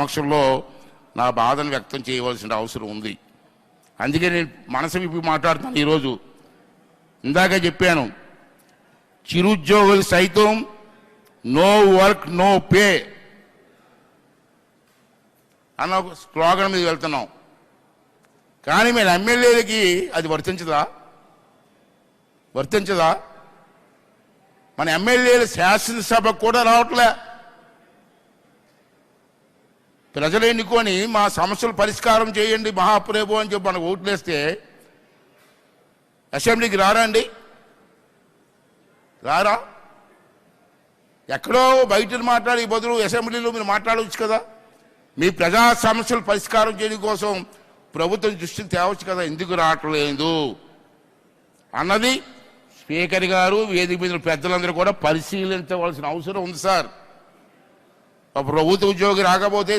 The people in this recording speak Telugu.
సమక్షంలో నా బాధను వ్యక్తం చేయవలసిన అవసరం ఉంది. అందుకే నేను మనసు విప్పి మాట్లాడుతాను. ఈరోజు ఇందాక చెప్పాను, చిరుద్యోగులు సైతం నో వర్క్ నో పే అన్న స్లోగన్ మీద వెళ్తున్నాం. కానీ మేము ఎమ్మెల్యేలకి అది వర్తించదా? మన ఎమ్మెల్యేలు శాసనసభకు కూడా రావట్లే. ప్రజలు ఎన్నుకొని మా సమస్యలు పరిష్కారం చేయండి మహాప్రభు అని చెప్పి మనకు ఓట్లేస్తే అసెంబ్లీకి రారా? ఎక్కడో బయట మాట్లాడే బదులు అసెంబ్లీలో మీరు మాట్లాడవచ్చు కదా. మీ ప్రజా సమస్యలు పరిష్కారం చేయడం కోసం ప్రభుత్వం దృష్టిని తేవచ్చు కదా. ఎందుకు రావట్లేదు అన్నది స్పీకర్ గారు, వేదిక మీద పెద్దలందరూ కూడా పరిశీలించవలసిన అవసరం ఉంది సార్. ప్రభుత్వ ఉద్యోగి రాకపోతే